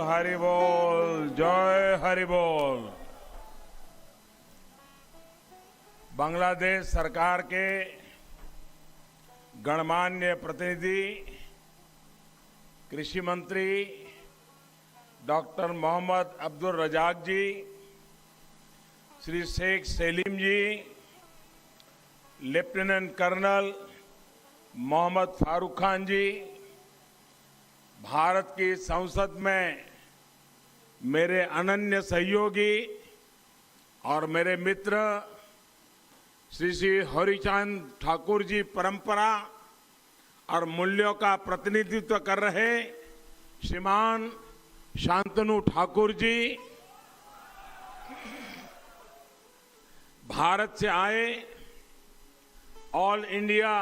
हरि बोल, जय हरि बोल। बांग्लादेश सरकार के गणमान्य प्रतिनिधि कृषि मंत्री डॉक्टर मोहम्मद अब्दुल रजाक जी, श्री शेख सलीम जी, लेफ्टिनेंट कर्नल मोहम्मद फारूक खान जी, भारत की संसद में मेरे अनन्य सहयोगी और मेरे मित्र श्री श्री हरिचांद ठाकुर जी, परंपरा और मूल्यों का प्रतिनिधित्व कर रहे श्रीमान शांतनु ठाकुर जी, भारत से आए ऑल इंडिया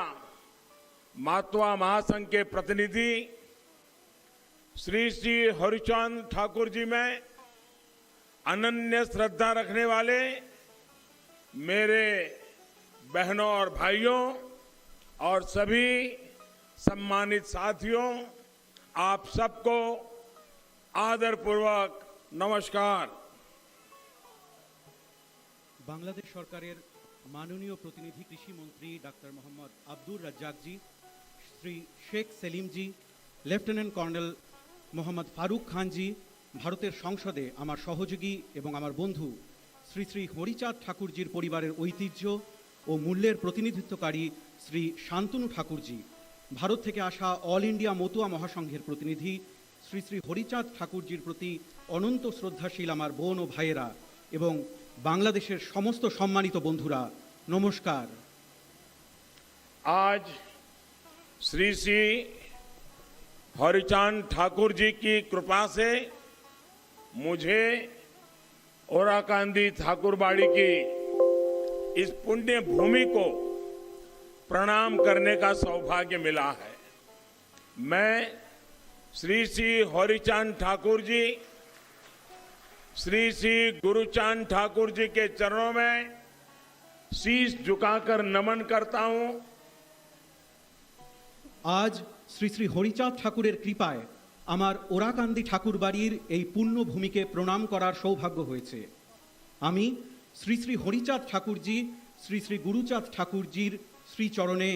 मातवा महासंघ के प्रतिनिधि श्री श्री हरिचांद ठाकुर जी में अनन्य श्रद्धा रखने वाले मेरे बहनों और भाइयों और सभी सम्मानित साथियों, आप सबको आदरपूर्वक नमस्कार। बांग्लादेश सरकारेर माननीय प्रतिनिधि कृषि मंत्री डॉक्टर मोहम्मद अब्दुल रज्जाक जी, श्री शेख सलीम जी, लेफ्टिनेंट कर्नल मोहम्मद फारूक खान जी, भारतेर संसदे आमार सहयोगी एवं आमार बंधु श्री श्री हरिचाँद ठाकुरजीर परिवारेर ऐतिह्य और मूल्येर प्रतिनिधित्वकारी श्री शांतनु ठाकुर जी, भारत थेके आसा ऑल इंडिया मतुआ महासंघेर प्रतिनिधि श्री श्री हरिचाँद ठाकुरजीर प्रति अनंत श्रद्धाशील आमार बोन और भाइयेरा एवं बांग्लादेशेर समस्त सम्मानित बंधुरा नमस्कार। आज श्री श्री हरिचांद ठाकुर जी की कृपा से मुझे ओराकांदी ठाकुरबाड़ी की इस पुण्य भूमि को प्रणाम करने का सौभाग्य मिला है। मैं श्री श्री हरिचांद ठाकुर जी, श्री श्री गुरुचांद ठाकुर जी के चरणों में शीश झुकाकर नमन करता हूं। आज श्री श्री हरिचाँद ठाकुरेर कृपाय आमार ओराकांदी ठाकुर बाड़ीर এই पुण्य भूमिके प्रणाम करार सौभाग्य हয়েছে। आमी श्री श्री हरिचाँद ठाकुर जी, श्री श्री गुरुचाँद ठाकुर जीर श्री चरणे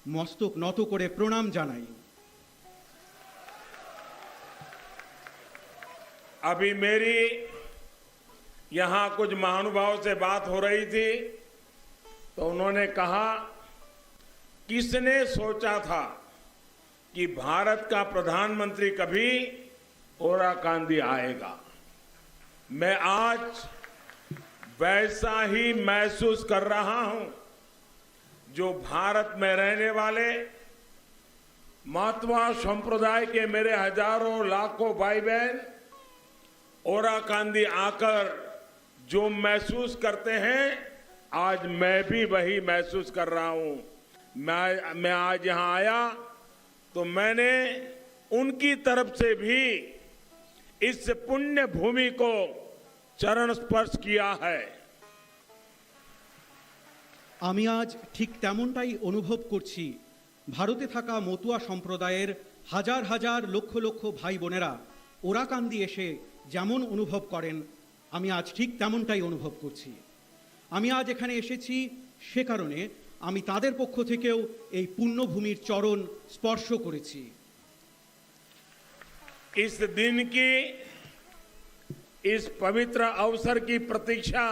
मस्तक নত करे प्रणाम जानाई। अभी मेरी यहां कुछ महानुभाव से बात हो रही थी तो उन्होंने कहा, किसने सोचा था कि भारत का प्रधानमंत्री कभी ओराकांदी आएगा। मैं आज वैसा ही महसूस कर रहा हूं जो भारत में रहने वाले मातवा संप्रदाय के मेरे हजारों लाखों भाई बहन ओराकांदी आकर जो महसूस करते हैं, आज मैं भी वही महसूस कर रहा हूं। मैं आज यहां आया तो मैंने उनकी तरफ से भी इस पुण्य भूमि को चरण स्पर्श किया है। आमी आज ठीक तेमनटाई अनुभव करছি भारते थाका मतुआ सम्प्रदायेर हजार हजार लक्ष लक्ष भाई बोनेरा ओराकांदी एसे যেমন অনুভব করেন, আমি আজ ঠিক তেমনটাই অনুভব করছি। আমি আজ এখানে এসেছি সে কারণে আমি তাদের পক্ষ থেকেও এই পুণ্যভূমির চরণ স্পর্শ করেছি। इस दिन की, इस पवित्र अवसर की प्रतीक्षा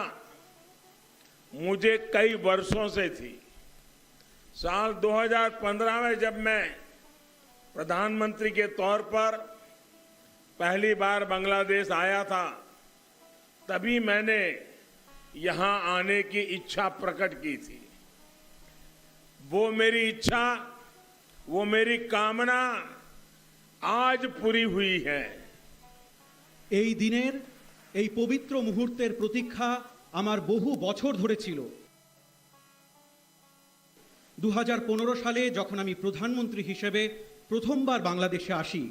मुझे कई वर्षों से थी। साल 2015 में जब मैं प्रधानमंत्री के तौर पर पहली बार बांग्लादेश आया था, तभी मैंने यहां आने की इच्छा प्रकट की थी। वो मेरी इच्छा, वो मेरी कामना आज पूरी हुई है। এই দিনের এই পবিত্র মুহূর্তের প্রতীক্ষা আমার বহু বছর ধরে ছিল। 2015 সালে যখন আমি প্রধানমন্ত্রী হিসেবে প্রথমবার বাংলাদেশে আসি,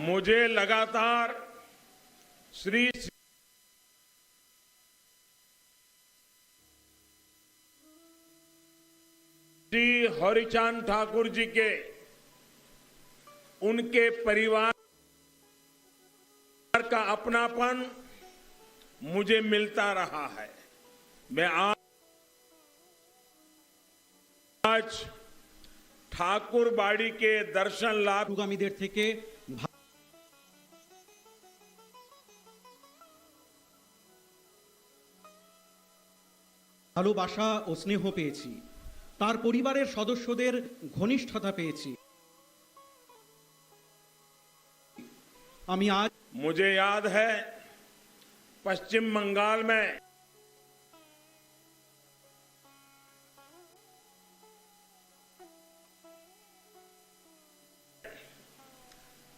मुझे लगातार श्री हरिचांद ठाकुर जी के, उनके परिवार का अपनापन मुझे मिलता रहा है। मैं आज ठाकुर बाड़ी के दर्शन लाभ অনুগামীদের থেকে ভালোবাসা ও স্নেহ পেয়েছি, তার পরিবারের সদস্যদের ঘনিষ্ঠতা পেয়েছি। আমি আজ मुझे याद है पश्चिम बंगाल में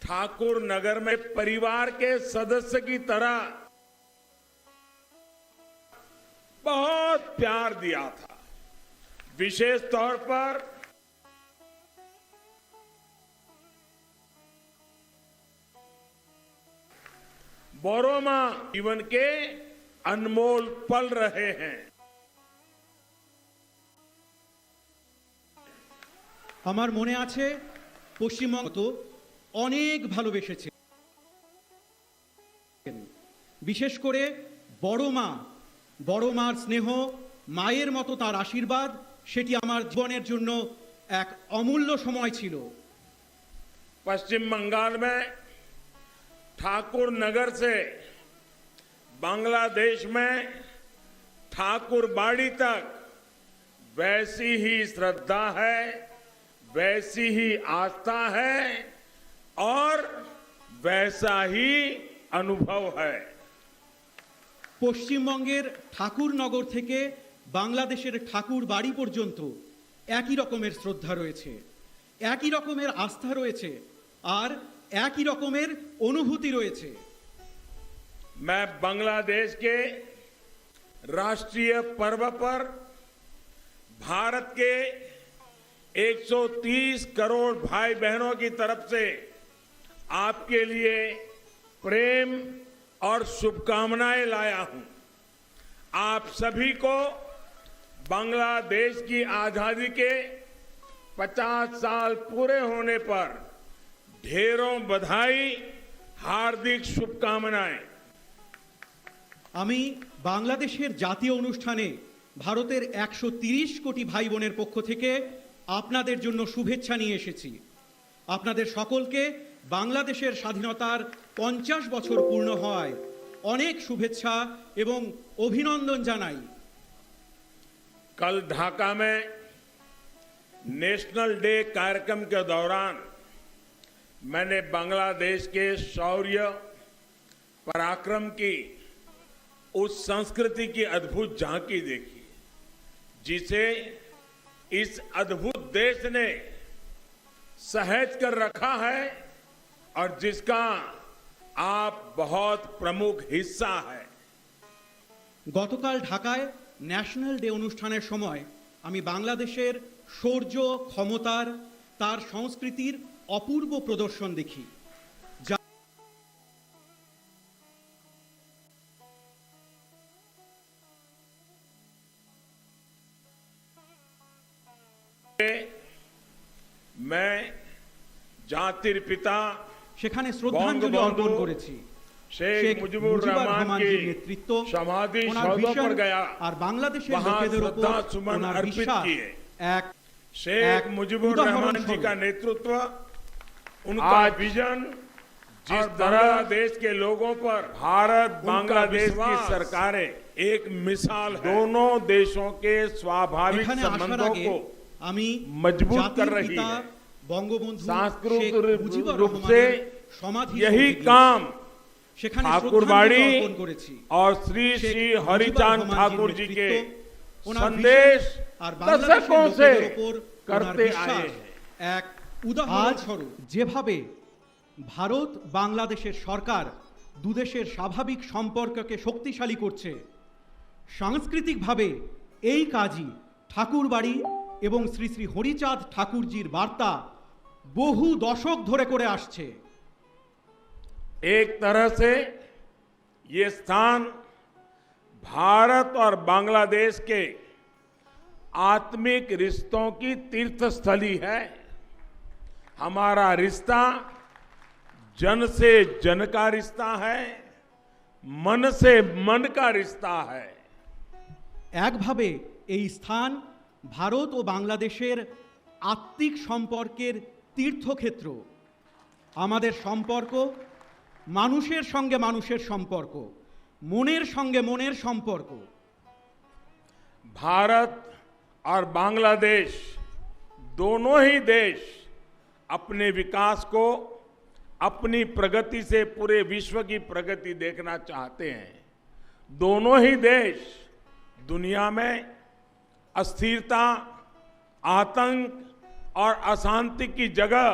ठाकुर नगर में परिवार के सदस्य की तरह बहुत प्यार दिया था। विशेष तौर पर बोरोमा जीवन के अनमोल पल रहे हैं। আমার মনে আছে পশ্চিমবঙ্গ তো অনেক ভালোবেসেছে, বিশেষ করে বড় মার স্নেহ, মায়ের মতো তার আশীর্বাদ, সেটি আমার জীবনের জন্য এক অমূল্য সময় ছিল। पश्चिम बंगाल में ठाकुर नगर से बांग्लादेश में ठाकुर बाड़ी तक वैसी ही श्रद्धा है, वैसी ही आस्था है और वैसा ही अनुभव है। পশ্চিমবঙ্গের ঠাকুরনগর থেকে বাংলাদেশের ঠাকুর বাড়ি পর্যন্ত একই রকমের শ্রদ্ধা রয়েছে, একই রকমের আস্থা রয়েছে আর একই রকমের অনুভূতি রয়েছে। मैं बांग्लादेश के राष्ट्रीय पर्व पर भारत के 130 करोड़ भाई बहनों की तरफ से आपके लिए प्रेम और शुभकामनाएं लाया हूं। आप सभी को बांग्लादेश की आजादी के 50 साल पूरे होने पर ढेरों बधाई, हार्दिक शुभकामनाएं। আমি বাংলাদেশের জাতীয় অনুষ্ঠানে ভারতের 130 কোটি ভাই বোনের পক্ষ থেকে আপনাদের জন্য শুভেচ্ছা নিয়ে এসেছি। আপনাদের সকলকে বাংলাদেশের স্বাধীনতার 50 বছর পূর্ণ হওয়ায় অনেক শুভেচ্ছা এবং অভিনন্দন জানাই। कल ढाका में नेशनल डे कार्यक्रम के दौरान मैंने बांग्लादेश के शौर्य, पराक्रम की उस संस्कृति की अद्भुत झांकी देखी जिसे इस अद्भुत देश ने सहेज कर रखा है और जिसका आप बहुत प्रमुख हिस्सा है। গতকাল ঢাকায় ন্যাশনাল ডে অনুষ্ঠানের সময় আমি বাংলাদেশের শৌর্য, ক্ষমতার, তার সংস্কৃতির অপূর্ব প্রদর্শন দেখি। मैं জাতির পিতা সেখানে শ্রদ্ধাঞ্জলি অর্পণ করেছি। शेख मुजीबुर रहमान की নেতৃত্ব, समाधि ওনার सौधों ভিশন पर गया, আর বাংলাদেশের वहां লোকেদের উপর श्रद्धा सुमन ওনার अर्पित বিশ্বাস किए। এক शेख मुजीबुर रहमान जी का नेतृत्व, उनका विजन जिस तरह देश के लोगों पर भारत बांग्लादेश की सरकारें एक मिसाल है। दोनों देशों के स्वाभाविक এখানে আসার संबंधों আগে को আমি मजबूत জাতির कर रही পিতা है। বঙ্গবন্ধু सांस्कृतिक শেখ মুজিবুর रूप রহমানের से সমাধি यही স্থলে काम সেখানে ঠাকুর শ্রদ্ধাঞ্জলি বাড়ি অর্পণ করেছি। और श्री শেখ श्री মুজিবুর हरिचांद রহমানজির ठाकुर जी के নেতৃত্ব, ওনার संदेश ভিশন আর বাংলাদেশের दशकों से লোকেদের উপর ওনার करते বিশ্বাস आए हैं। এক উদাহরণ স্বরূপ। যেভাবে ভারত বাংলাদেশের সরকার দুদেশের স্বাভাবিক সম্পর্ককে শক্তিশালী করছে, সাংস্কৃতিকভাবে এই কাজই ঠাকুর বাড়ি এবং শ্রী শ্রী হরিচাঁদ ঠাকুরজির বার্তা বহু দশক ধরে করে আসছে। एक तरह से ये स्थान भारत और बांग्लादेश के आत्मिक रिश्तों की तीर्थस्थली है। हमारा रिश्ता जन से जन का रिश्ता है, मन से मन का रिश्ता है। একভাবে এই স্থান ভারত ও বাংলাদেশের আত্মিক সম্পর্কের তীর্থক্ষেত্র। আমাদের সম্পর্ক মানুষের সঙ্গে মানুষের সম্পর্ক, মনের সঙ্গে মনের সম্পর্ক। भारत और बांग्लादेश दोनों ही देश अपने विकास को अपनी प्रगति से पूरे विश्व की प्रगति देखना चाहते हैं। दोनों ही देश दुनिया में अस्थिरता, आतंक और अशांति की जगह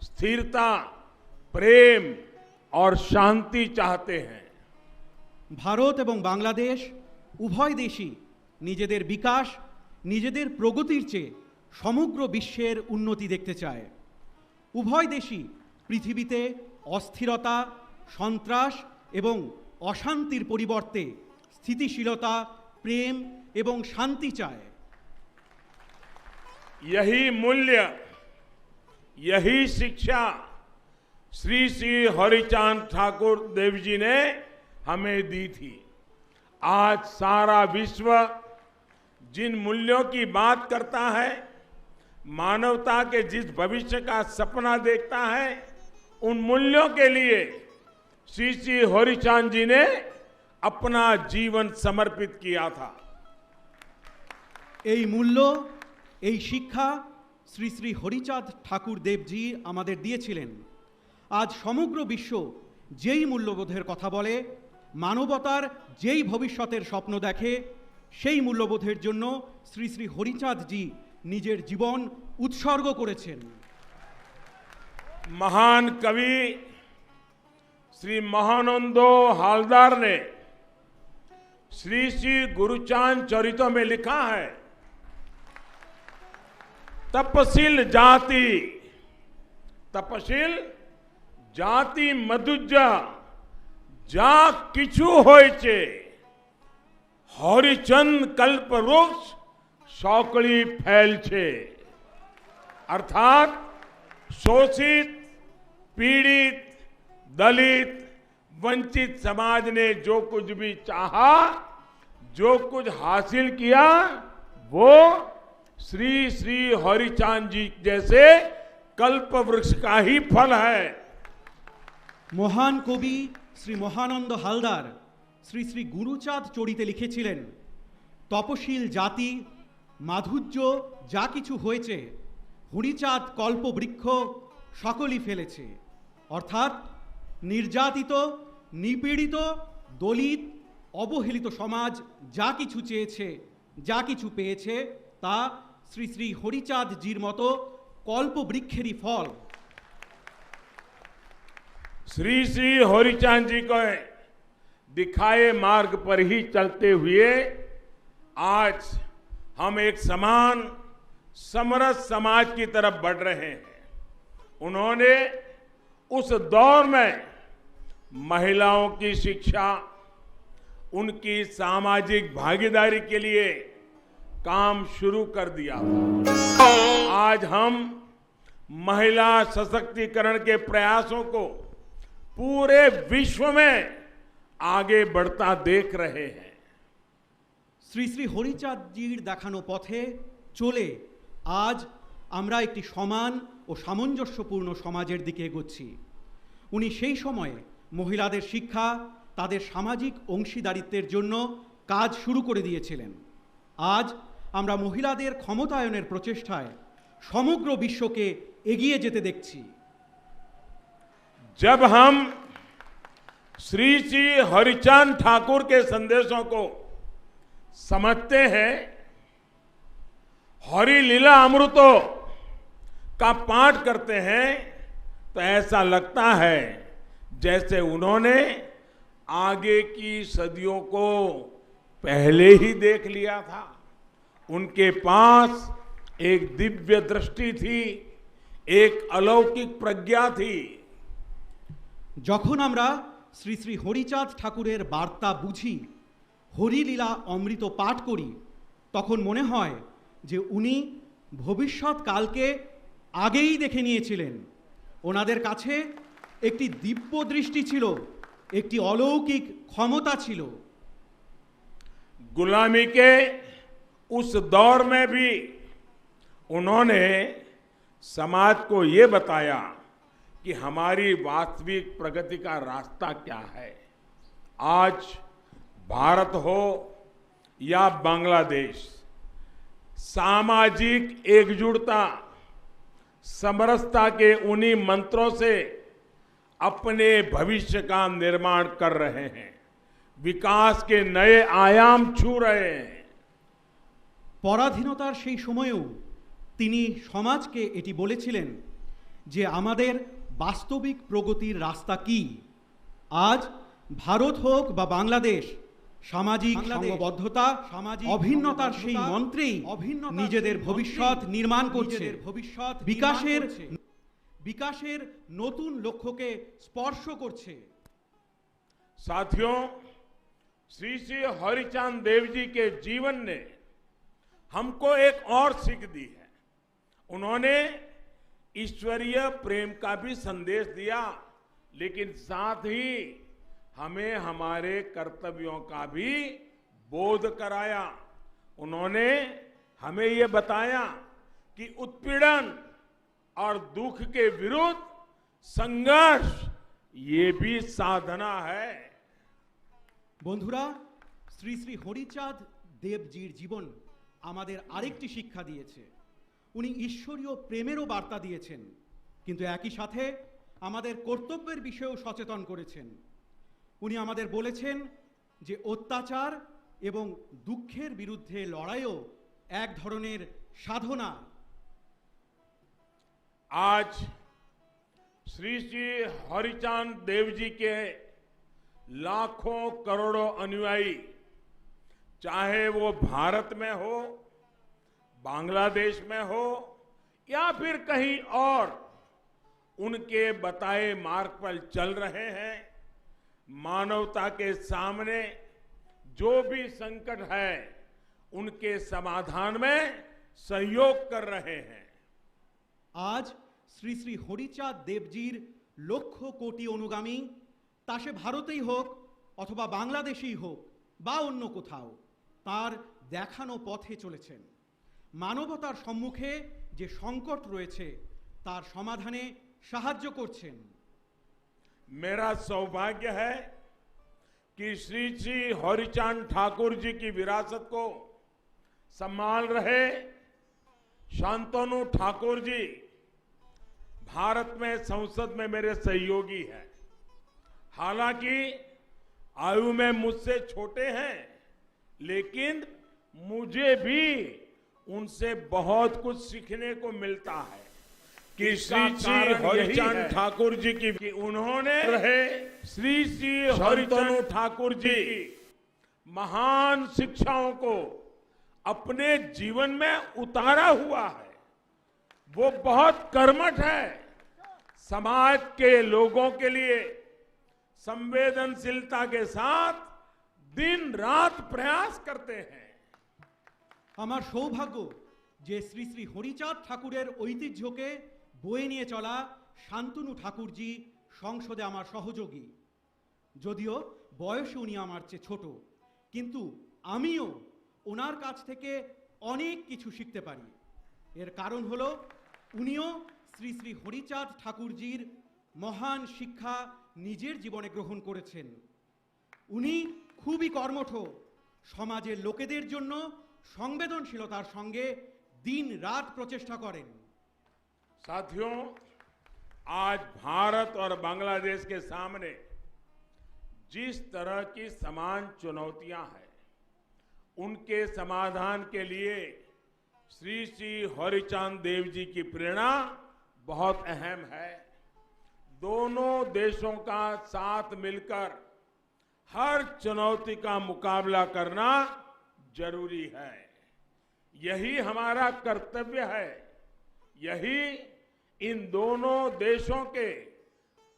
स्थिरता, प्रेम और शांति चाहते हैं। ভারত এবং বাংলাদেশ উভয় দেশই নিজেদের বিকাশ, নিজেদের প্রগতির চেয়ে সমগ্র বিশ্বের উন্নতি দেখতে চায়। উভয় দেশই পৃথিবীতে অস্থিরতা, সন্ত্রাস এবং অশান্তির পরিবর্তে স্থিতিশীলতা, প্রেম এবং শান্তি চায়। यही मूल्य, यही शिक्षा श्री श्री हरिचांद ठाकुर देव जी ने हमें दी थी। आज सारा विश्व जिन मूल्यों की बात करता है, मानवता के जिस भविष्य का सपना देखता है, उन मूल्यों के लिए श्री श्री हरिचांद जी ने अपना जीवन समर्पित किया था। এই মূল্য, এই শিক্ষা শ্রী শ্রী হরিচাঁদ ঠাকুর দেবজি আমাদের দিয়েছিলেন। আজ সমগ্র বিশ্ব যেই মূল্যবোধের কথা বলে, মানবতার যেই ভবিষ্যতের স্বপ্ন দেখে, সেই মূল্যবোধের জন্য শ্রী শ্রী হরিচাঁদজি নিজের জীবন উৎসর্গ করেছেন। महान कवि श्री महानंदो हालदार ने श्री श्री गुरुचांद चरितो में लिखा है, तपशील जाति, तपशील जाति मधुजा जा किछु होइचे, हरिचंद कल्प वृक्ष सौकड़ी फैल छे। अर्थात शोषित, पीड़ित, दलित, वंचित समाज ने जो कुछ भी चाहा, जो कुछ हासिल किया, वो श्री श्री हरिचांद जी जैसे कल्प वृक्ष का ही फल है। মহান কবি শ্রী মহানন্দ হালদার শ্রী শ্রী গুরুচাঁদ চরিতে লিখেছিলেন, তপশীল জাতি মাধুর্য যা কিছু হয়েছে, হরিচাঁদ কল্পবৃক্ষ সকলই ফেলেছে। অর্থাৎ নির্যাতিত, নিপীড়িত, দলিত, অবহেলিত সমাজ যা কিছু চেয়েছে, যা কিছু পেয়েছে, তা শ্রী শ্রী হরিচাঁদজির মতো কল্পবৃক্ষেরই ফল। श्री श्री हरिचांद जी को दिखाए मार्ग पर ही चलते हुए आज हम एक समान समरस समाज की तरफ बढ़ रहे हैं। उन्होंने उस दौर में महिलाओं की शिक्षा, उनकी सामाजिक भागीदारी के लिए काम शुरू कर दिया। आज हम महिला सशक्तिकरण के प्रयासों को पूरे विश्व में आगे बढ़ता देख रहे हैं। শ্রী শ্রী হরিচাঁদজির দেখানো পথে চলে আজ আমরা একটি সমান ও সামঞ্জস্যপূর্ণ সমাজের দিকে এগোচ্ছি। উনি সেই সময়ে মহিলাদের শিক্ষা, তাদের সামাজিক অংশীদারিত্বের জন্য কাজ শুরু করে দিয়েছিলেন। আজ আমরা মহিলাদের ক্ষমতায়নের প্রচেষ্টায় সমগ্র বিশ্বকে এগিয়ে যেতে দেখছি। जब हम श्री श्री हरिचांद ठाकुर के संदेशों को समझते हैं, हरि लीला अमृतो का पाठ करते हैं, तो ऐसा लगता है जैसे उन्होंने आगे की सदियों को पहले ही देख लिया था। उनके पास एक दिव्य दृष्टि थी, एक अलौकिक प्रज्ञा थी। যখন আমরা শ্রী শ্রী হরিচাঁদ ঠাকুরের বার্তা বুঝি, হরিলীলা অমৃত পাঠ করি, তখন মনে হয় যে উনি ভবিষ্যৎকালকে আগেই দেখে নিয়েছিলেন। ওনাদের কাছে একটি দিব্য দৃষ্টি ছিল, একটি অলৌকিক ক্ষমতা ছিল। गुलामी के उस दौर में भी उन्होंने समाज को ये बताया कि हमारी वास्तविक प्रगति का रास्ता क्या है। आज भारत हो या बांग्लादेश, सामाजिक एकजुटता, समरसता के उन्हीं मंत्रों से अपने भविष्य का निर्माण कर रहे हैं, विकास के नए आयाम छू रहे हैं। পরাধীনতার সেই সময়েও তিনি সমাজকে এটি বলেছিলেন যে আমাদের বাস্তবিক প্রগতির রাস্তা কি। আজ ভারত হোক বা বাংলাদেশ, সামাজিক সংঘবদ্ধতা, অভিন্নতার সেই মন্ত্রেই নিজেদের ভবিষ্যৎ নির্মাণ করছে, বিকাশের নতুন লক্ষ্যকে স্পর্শ করছে। साथियों, श्री श्री हरिचांद देव जी के जीवन ने हमको एक और सीख दी है। उन्होंने ईश्वरीय प्रेम का भी संदेश दिया, लेकिन साथ ही हमें हमारे कर्तव्यों का भी बोध कराया। उन्होंने हमें ये बताया कि उत्पीड़न और दुख के विरुद्ध संघर्ष ये भी साधना है। বন্ধুরা, শ্রী শ্রী হরিচাঁদ দেবজির জীবন আমাদের আরেকটি শিক্ষা দিয়েছে। উনি ঈশ্বরীয় প্রেমেরও বার্তা দিয়েছেন, কিন্তু একই সাথে আমাদের কর্তব্যের বিষয়েও সচেতন করেছেন। উনি আমাদের বলেছেন যে অত্যাচার এবং দুঃখের বিরুদ্ধে লড়াইও এক ধরনের সাধনা। आज श्री श्री हरिचांद देव जी के लाखों करोड़ों अनुयायी, चाहे वो भारत में हो, बांग्लादेश में हो या फिर कहीं और, उनके बताए मार्ग पर चल रहे हैं। मानवता के सामने जो भी संकट है उनके समाधान में सहयोग कर रहे हैं। আজ শ্রী শ্রী হরিচাঁদ দেবজির লক্ষ কোটি অনুগামী, তা সে ভারতেই হোক অথবা বাংলাদেশেই হোক বা অন্য কোথাও, তার দেখানো পথে চলেছেন। মানবতার সম্মুখে যে সংকট রয়েছে তার সমাধানে সাহায্য করছেন। मेरा सौभाग्य है कि श्री श्री हरिचांद ठाकुर जी की विरासत को संभाल रहे शांतनु ठाकुर जी भारत में संसद में मेरे सहयोगी हैं। हालांकि आयु में मुझसे छोटे हैं, लेकिन मुझे भी उनसे बहुत कुछ सीखने को मिलता है कि श्री श्री हरिचांद ठाकुर जी की उन्होंने रहे श्री श्री हरिचांद ठाकुर जी महान शिक्षाओं को अपने जीवन में उतारा हुआ है। वो बहुत कर्मठ है, समाज के लोगों के लिए संवेदनशीलता के साथ दिन रात प्रयास करते हैं। আমার সৌভাগ্য যে শ্রী শ্রী হরিচাঁদ ঠাকুরের ঐতিহ্যকে বয়ে নিয়ে চলা শান্তনু ঠাকুরজি সংসদে আমার সহযোগী। যদিও বয়সে উনি আমার চেয়ে ছোট, কিন্তু আমিও ওনার কাছ থেকে অনেক কিছু শিখতে পারি। এর কারণ হলো উনিও শ্রী শ্রী হরিচাঁদ ঠাকুরজির মহান শিক্ষা নিজের জীবনে গ্রহণ করেছেন। উনি খুবই কর্মঠ, সমাজের লোকেদের জন্য সংবেদনশীলতার সঙ্গে दिन रात प्रचेष्टा करें। साथियों, आज भारत और बांग्लादेश के सामने जिस तरह की समान चुनौतियां हैं, उनके समाधान के लिए श्री श्री हरिचांद देव जी की प्रेरणा बहुत अहम है। दोनों देशों का साथ मिलकर हर चुनौती का मुकाबला करना जरूरी है। यही हमारा कर्तव्य है। यही इन दोनों देशों के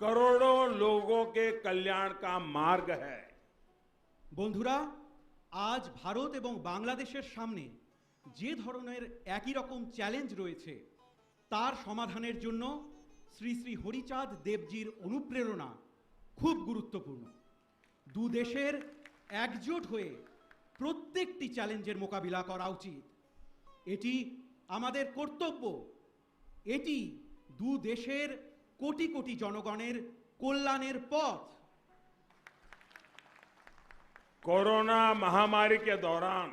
करोड़ों लोगों के कल्याण का मार्ग है। বন্ধুরা, আজ ভারত এবং বাংলাদেশের সামনে যে ধরনের একই রকম চ্যালেঞ্জ রয়েছে তার সমাধানের জন্য শ্রী শ্রী হরিচাঁদ দেবজির অনুপ্রেরণা খুব গুরুত্বপূর্ণ। দু দেশের একজোট হয়ে প্রত্যেকটি চ্যালেঞ্জের মোকাবিলা করা উচিত। এটি আমাদের কর্তব্য। এটি দু দেশের কোটি কোটি জনগণের কল্যাণের পথ। कोरोना महामारी के दौरान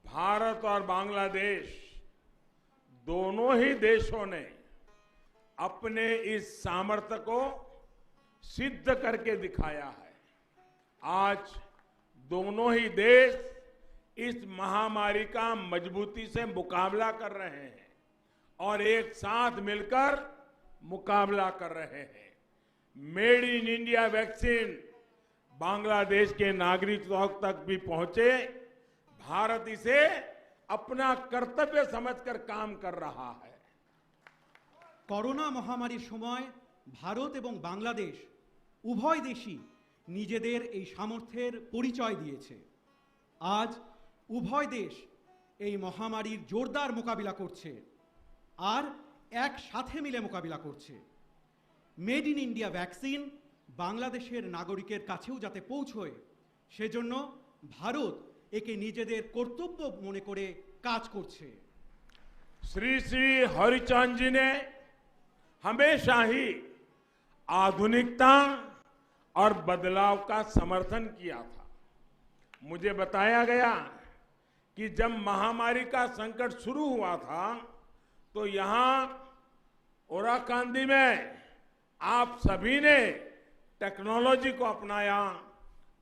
भारत और बांग्लादेश दोनों ही देशों ने अपने इस सामर्थ्य को सिद्ध करके दिखाया है। आज दोनों ही देश इस महामारी का मजबूती से मुकाबला कर रहे हैं और एक साथ मिलकर मुकाबला कर रहे हैं। Made in India vaccine Bangladesh के नागरिकों तक भी पहुंचे। भारत इसे अपना कर्तव्य समझकर काम कर रहा है। করোনা মহামারীর সময় ভারত এবং বাংলাদেশ উভয় দেশই নিজেদের এই সামর্থ্যের পরিচয় দিয়েছে। আজ উভয় দেশ এই মহামারীর জোরদার মোকাবিলা করছে আর একসাথে মিলে মোকাবিলা করছে। মেড ইন ইন্ডিয়া ভ্যাকসিন বাংলাদেশের নাগরিকের কাছেও যাতে পৌঁছয় সেজন্য ভারত একে নিজেদের কর্তব্য মনে করে কাজ করছে। श्री श्री हरिचंद जी ने हमेशा ही आधुनिकता और बदलाव का समर्थन किया था। मुझे बताया गया कि जब महामारी का संकट शुरू हुआ था तो यहां ओराकांदी में आप सभी ने टेक्नोलॉजी को अपनाया,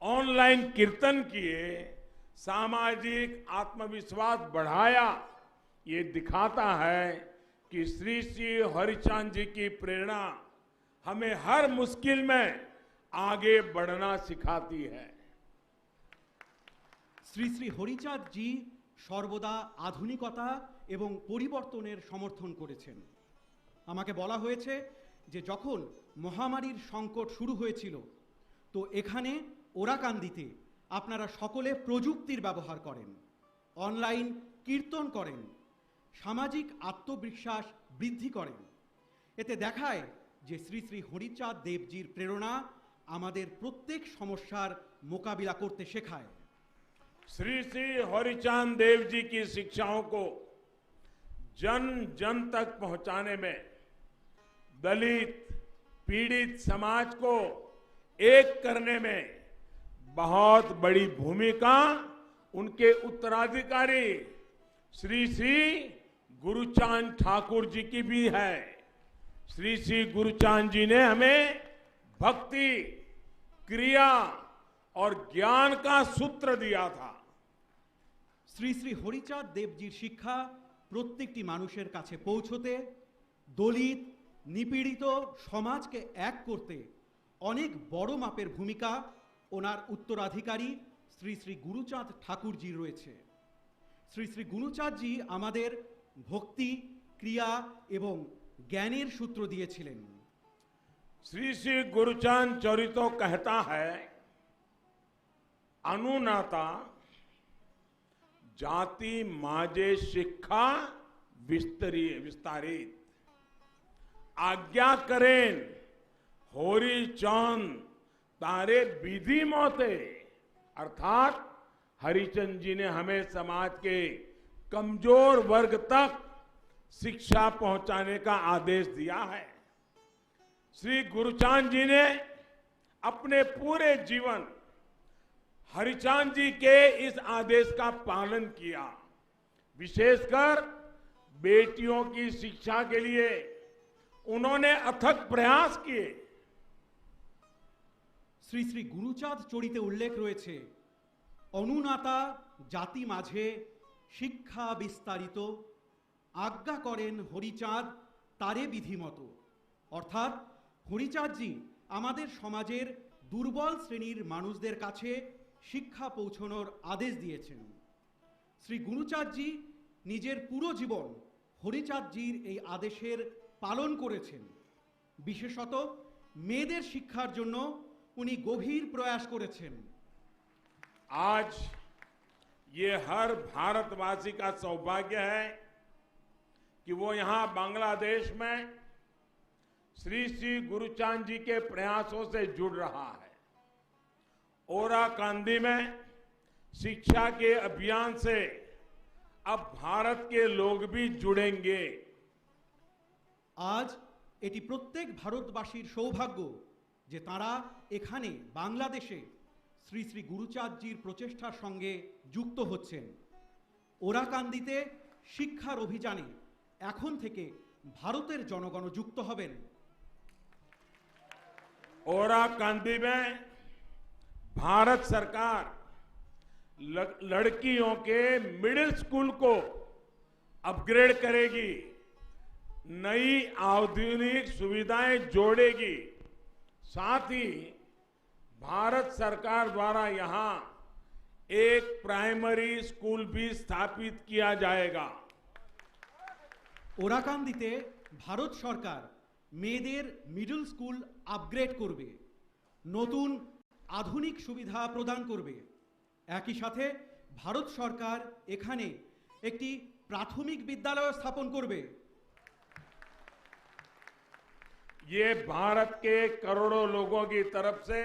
ऑनलाइन कीर्तन किए, सामाजिक आत्मविश्वास बढ़ाया। ये दिखाता है कि श्री श्री हरिचंद जी की प्रेरणा हमें हर मुश्किल में आगे बढ़ना सिखाती है। শ্রী শ্রী হরিচাঁদ জি সর্বদা আধুনিকতা এবং পরিবর্তনের সমর্থন করেছেন। আমাকে বলা হয়েছে যে যখন মহামারীর সংকট শুরু হয়েছিল তো এখানে ওরাকান্দিতে আপনারা সকলে প্রযুক্তির ব্যবহার করেন, অনলাইন কীর্তন করেন, সামাজিক আত্মবিশ্বাস বৃদ্ধি করেন। এতে দেখায় যে শ্রী শ্রী হরিচাঁদ দেবজির প্রেরণা আমাদের প্রত্যেক সমস্যার মোকাবিলা করতে শেখায়। श्री श्री हरिचंद देव जी की शिक्षाओं को जन जन तक पहुंचाने में दलित पीड़ित समाज को एक करने में बहुत बड़ी भूमिका उनके उत्तराधिकारी श्री श्री गुरुचांद ठाकुर जी की भी है। श्री श्री गुरुचांद जी ने हमें भक्ति, क्रिया और ज्ञान का सूत्र दिया था। শ্রী শ্রী হরিচাঁদ দেবজির শিক্ষা প্রত্যেকটি মানুষের কাছে পৌঁছতে, দলিত নিপীড়িত সমাজকে এক করতে অনেক বড় মাপের ভূমিকা ওনার উত্তরাধিকারী শ্রী শ্রী গুরুচাঁদ ঠাকুরজির রয়েছে। শ্রী শ্রী গুরুচাঁদজি আমাদের ভক্তি, ক্রিয়া এবং জ্ঞানের সূত্র দিয়েছিলেন। श्री श्री गुरुचांद चरितो कहता है, अनुनाता जाति माजे शिक्षा विस्तारित आज्ञा करें होरी चांद तारे विधि मोते। अर्थात हरिचंद जी ने हमें समाज के कमजोर वर्ग तक शिक्षा पहुंचाने का आदेश दिया है। श्री गुरुचांद जी ने अपने पूरे जीवन हरिचंद जी के इस आदेश का पालन किया। विशेषकर बेटियों की शिक्षा के लिए उन्होंने अथक प्रयास किए। শ্রী শ্রী গুরুচাঁদ চরিতে উল্লেখ রয়েছে, অনুনাতা জাতি মাঝে শিক্ষা বিস্তারিত আজ্ঞা করেন হরিচাঁদ তারে বিধিমতো। অর্থাৎ হরিচাঁদজি আমাদের সমাজের দুর্বল শ্রেণীর মানুষদের কাছে শিক্ষা পৌঁছানোর আদেশ দিয়েছেন। শ্রী গুরুচাঁদজি নিজের পুরো জীবন হরিচাঁদজির এই আদেশের পালন করেছেন। বিশেষত মেয়েদের শিক্ষার জন্য উনি গভীর প্রয়াস করেছেন। आज ये हर भारतवासी का सौभाग्य है कि वो यहां बांग्लादेश में श्री श्री गुरुचांद जी के प्रयासों से जुड़ रहा है। ओराकांदी में शिक्षा के अभियान से अब भारत के लोग भी जुड़ेंगे। आज এটি প্রত্যেক ভারতবাসীর সৌভাগ্য যে তারা এখানে বাংলাদেশে শ্রী শ্রী গুরুচাঁদজির প্রচেষ্টার সঙ্গে যুক্ত হচ্ছেন। ওরাকান্দিতে শিক্ষার অভিযানে এখন থেকে ভারতের জনগণ যুক্ত হবেন। ओराकांदी में भारत सरकार लड़कियों के मिडिल स्कूल को अपग्रेड करेगी, नई आधुनिक सुविधाएं जोड़ेगी। साथ ही भारत सरकार द्वारा यहां एक प्राइमरी स्कूल भी स्थापित किया जाएगा। ওরাকান্দিতে ভারত সরকার মেয়েদের মিডল স্কুল আপগ্রেড করবে, নতুন আধুনিক সুবিধা প্রদান করবে। একই সাথে ভারত সরকার এখানে একটি প্রাথমিক বিদ্যালয় স্থাপন করবে। ये भारत के करोड़ों लोगों की तरफ से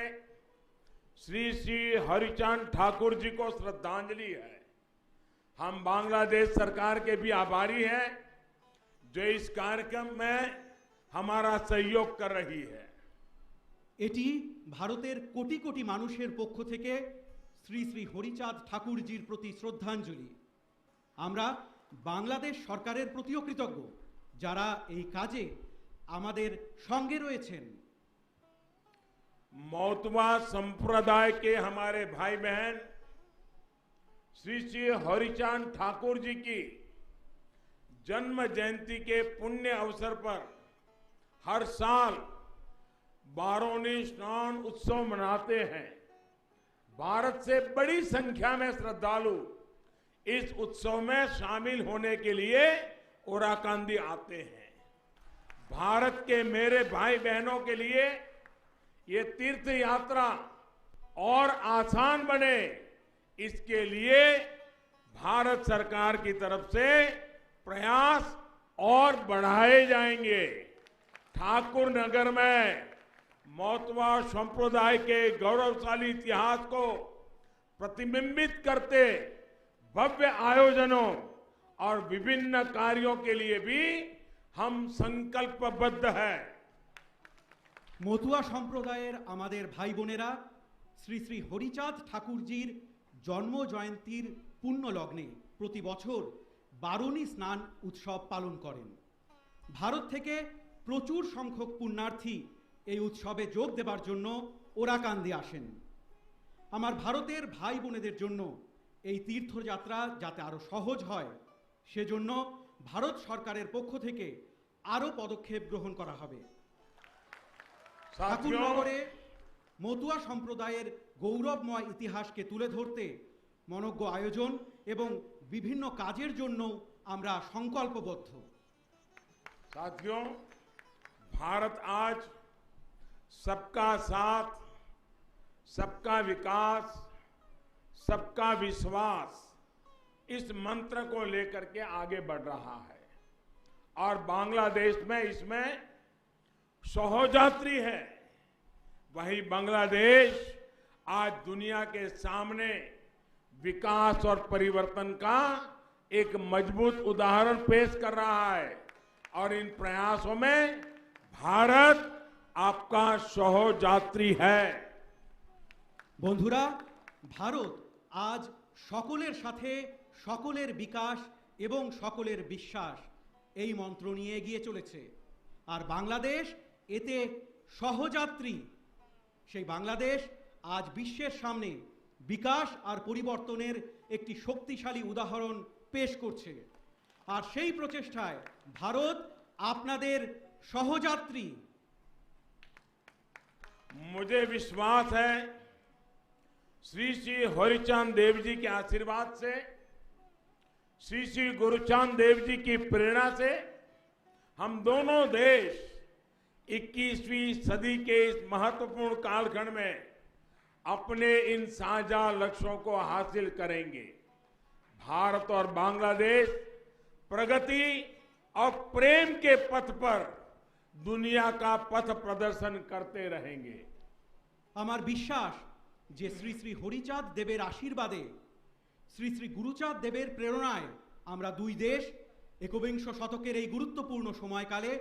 श्री श्री हरिचांद ठाकुर जी को श्रद्धांजलि है। हम बांग्लादेश सरकार के भी आभारी हैं जो इस कार्यक्रम में हमारा सहयोग कर रही है। এটি ভারতের কোটি কোটি মানুষের পক্ষ থেকে শ্রী শ্রী হরিচাঁদ ঠাকুরজির প্রতি শ্রদ্ধাঞ্জলি। আমরা বাংলাদেশ সরকারের প্রতিও কৃতজ্ঞ যারা এই কাজে আমাদের সঙ্গে রয়েছেন। मौतवा संप्रदाय के हमारे भाई बहन श्री श्री हरिचांद ठाकुर जी की जन्म जयंती के पुण्य अवसर पर हर साल बारोनी स्नान उत्सव मनाते हैं। भारत से बड़ी संख्या में श्रद्धालु इस उत्सव में शामिल होने के लिए ओराकांदी आते हैं। भारत के मेरे भाई बहनों के लिए ये तीर्थ यात्रा और आसान बने, इसके लिए भारत सरकार की तरफ से प्रयास और बढ़ाए जाएंगे। ठाकुर नगर में मौतवा संप्रदाय के गौरवशाली इतिहास को प्रतिबिंबित करते भव्य आयोजनों और विभिन्न कार्यों के लिए भी हम संकल्पबद्ध हैं। মতুয়া সম্প্রদায়ের আমাদের ভাই বোনেরা শ্রী শ্রী হরিচাঁদ ঠাকুরজির জন্ম জয়ন্তীর পুণ্য লগ্নে প্রতি বছর বারুণী স্নান উৎসব পালন করেন। ভারত থেকে প্রচুর সংখ্যক পুণ্যার্থী এই উৎসবে যোগ দেবার জন্য ওরাকান্দি আসেন। আমার ভারতের ভাই বোনেদের জন্য এই তীর্থযাত্রা যাতে আরো সহজ হয় সেজন্য ভারত সরকারের পক্ষ থেকে আরো পদক্ষেপ গ্রহণ করা হবে। ঠাকুরনগরে মতুয়া সম্প্রদায়ের গৌরবময় ইতিহাসকে তুলে ধরতে মনজ্ঞ আয়োজন এবং বিভিন্ন কাজের জন্য আমরা সংকল্পবদ্ধ। साथियों, भारत आज सबका साथ, सबका विकास, सबका विश्वास इस मंत्र को लेकर के आगे बढ़ रहा है और बांग्लादेश में इसमें सहोजात्री है। वही बांग्लादेश आज दुनिया के सामने विकास और परिवर्तन का एक मजबूत उदाहरण पेश कर रहा है और इन प्रयासों में भारत आपका सहोजात्री है। বন্ধুরা, ভারত আজ সকলের সাথে সকলের বিকাশ এবং সকলের বিশ্বাস এই মন্ত্র নিয়ে এগিয়ে চলেছে আর বাংলাদেশ এতে সহযাত্রী। সেই বাংলাদেশ আজ বিশ্বের সামনে বিকাশ আর পরিবর্তনের একটি শক্তিশালী উদাহরণ পেশ করছে আর সেই প্রচেষ্টায় ভারত আপনাদের সহযাত্রী। मुझे विश्वास है श्री श्री हरिचांद देव जी के आशीर्वाद से, श्री श्री गुरुचांद देव जी की प्रेरणा से हम दोनों देश 21वीं सदी के इस महत्वपूर्ण कालखंड में अपने इन साझा लक्ष्यों को हासिल करेंगे। भारत और बांग्लादेश प्रगति और प्रेम के पथ पर दुनिया का पथ प्रदर्शन करते रहेंगे। আমার বিশ্বাস যে শ্রী শ্রী হরিচাঁদ দেবের আশীর্বাদে শ্রী শ্রী গুরুচাঁদ দেবের প্রেরণায় আমরা দুই দেশ একবিংশ শতকের এই গুরুত্বপূর্ণ সময়কালে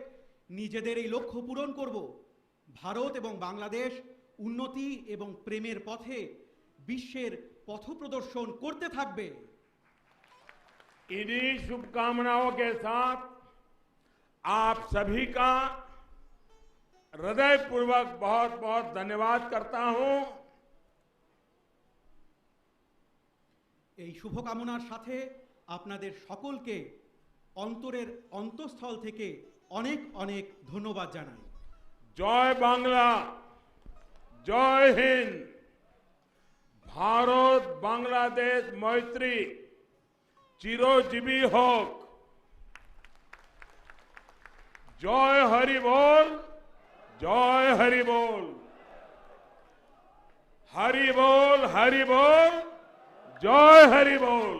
নিজেদের এই লক্ষ্য পূরণ করব। ভারত এবং বাংলাদেশ উন্নতি এবং প্রেমের পথে বিশ্বের পথপ্রদর্শন করতে থাকবে। इन्हीं शुभकामनाओं के साथ आप सभी का हृदयपूर्वक बहुत बहुत धन्यवाद करता हूं। এই শুভকামনার সাথে আপনাদের সকলকে অন্তরের অন্তঃস্থল থেকে অনেক অনেক ধন্যবাদ জানাই। জয় বাংলা, জয় হিন্দ। ভারত বাংলাদেশ মৈত্রী চিরজীবী হোক। জয় হরি बोल, জয় হরি बोल, হরি बोल, হরি बोल, জয় হরি बोल।